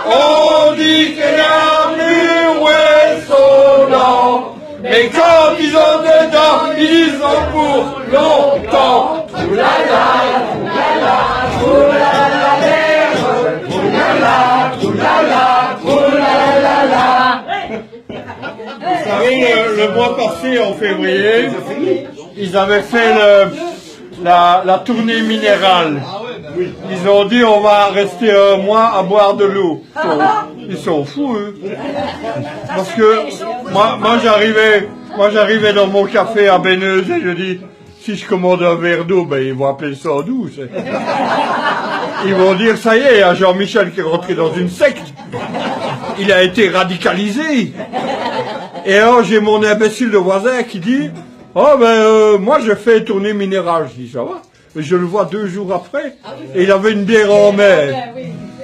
On dit que l'armure est sonnant, mais quand ils ont dedans, ils ont pour longtemps. Oulala, oulala, oulala, merde, oulala, oulala, oulala. Vous savez, le mois passé, en février, ils avaient fait la tournée minérale. Ils ont dit on va rester un mois à boire de l'eau. Ils sont fous, eux. Parce que moi j'arrivais dans mon café à Béneuse et je dis si je commande un verre d'eau, ben ils vont appeler ça douce. Ils vont dire ça y est, il y a Jean-Michel qui est rentré dans une secte. Il a été radicalisé. Et alors j'ai mon imbécile de voisin qui dit oh ben moi je fais tournée minérale. Je dis ça va. Je le vois 2 jours après, et il avait une bière en mer.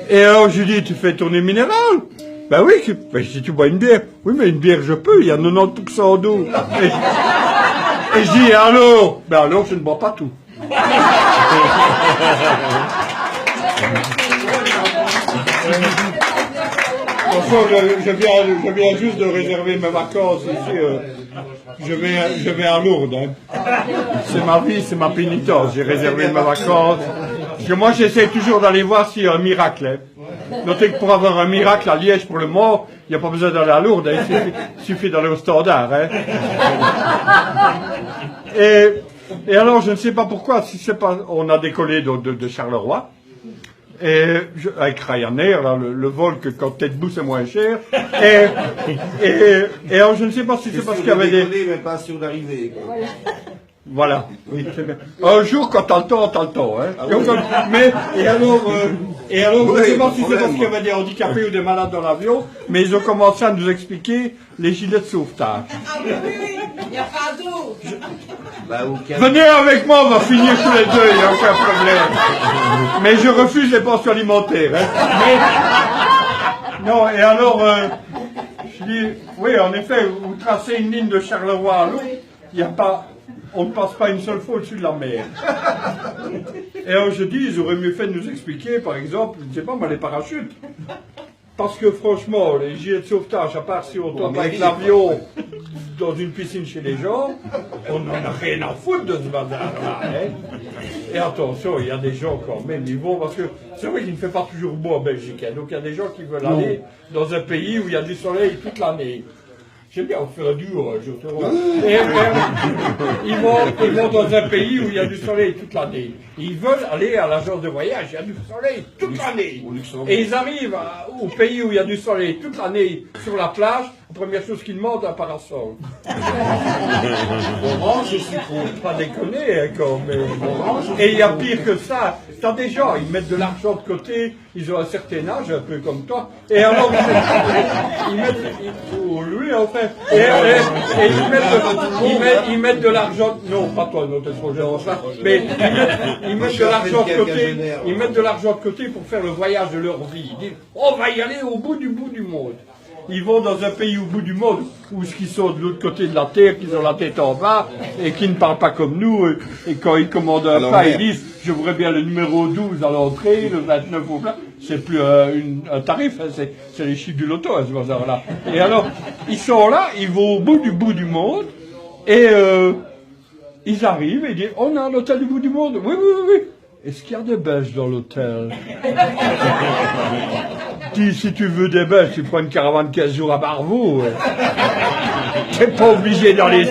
Et alors je lui dis, tu fais tourner minérale? Ben oui, ben, si tu bois une bière. Oui, mais une bière je peux, il y a 90% d'eau. Et je dis, alors? Ben alors je ne bois pas tout. Je viens juste de réserver mes vacances ici. Je vais à Lourdes. Hein. C'est ma vie, c'est ma pénitence. J'ai réservé mes vacances. Parce que moi, j'essaie toujours d'aller voir s'il y a un miracle. Hein. Notez que pour avoir un miracle à Liège pour le mort, il n'y a pas besoin d'aller à Lourdes. Hein. Il suffit d'aller au Standard. Hein. Et alors, je ne sais pas pourquoi, si c'est pas, on a décollé de Charleroi. Et avec Ryanair, là, le vol que quand t'es debout c'est moins cher. Et alors je ne sais pas si c'est parce qu'il y avait des. Mais pas sûr d'arriver. Voilà. Oui, c'est bien. Un jour quand t'as le temps, hein. Ah, oui. Mais et alors je ne sais pas si c'est parce qu'il y avait des handicapés ou des malades dans l'avion, mais ils ont commencé à nous expliquer les gilets de sauvetage. Ah oui, il n'y a pas d'eau. Venez avec moi, on va finir tous les deux, il n'y a aucun problème. Mais je refuse les pensions alimentaires. Hein. Non, et alors, je dis, oui, en effet, vous tracez une ligne de Charleroi à l'eau, il n'y a pas, on ne passe pas une seule fois au-dessus de la mer. Et alors je dis, ils auraient mieux fait de nous expliquer, par exemple, je ne sais pas, moi, les parachutes. Parce que franchement, les gilets de sauvetage, à part si on tombe avec l'avion dans une piscine chez les gens, on n'en a rien à foutre de ce bazar-là. Hein. Et attention, il y a des gens quand même, ils vont, parce que c'est vrai qu'il ne fait pas toujours beau en Belgique. Hein, donc il y a des gens qui veulent aller dans un pays où il y a du soleil toute l'année. J'aime bien on fait un duo un jour. Et ils vont dans un pays où il y a du soleil toute l'année. Ils veulent aller à l'agence de voyage, il y a du soleil toute l'année. Et ils arrivent au pays où il y a du soleil toute l'année sur la plage. La première chose qu'ils demandent, un parasol. Orange, je suis contre. Pas déconner, hein, quand même. Et il y a pire que ça. T'as des gens, ils mettent de l'argent de côté, ils ont un certain âge, un peu comme toi. Et alors, lui, en fait. Et ils mettent de l'argent. Non, pas toi, non, t'es trop jeune. Mais ils mettent de l'argent de côté. Ils mettent de l'argent de côté pour faire le voyage de leur vie. Ils disent, on va y aller au bout du monde. Ils vont dans un pays au bout du monde où ils sont de l'autre côté de la terre, qu'ils ont la tête en bas et qui ne parlent pas comme nous. Et quand ils commandent un plat, ils disent je voudrais bien le numéro 12 à l'entrée, le 29 au plat. C'est plus un tarif, hein, c'est les chiffres du loto à ce bazar-là. Et alors, ils sont là, ils vont au bout du monde et ils arrivent et ils disent on a l'hôtel du bout du monde. Oui. Est-ce qu'il y a des Belges dans l'hôtel? Si tu veux des Belges, tu prends une caravane 15 jours à Barvaux. T'es pas obligé d'aller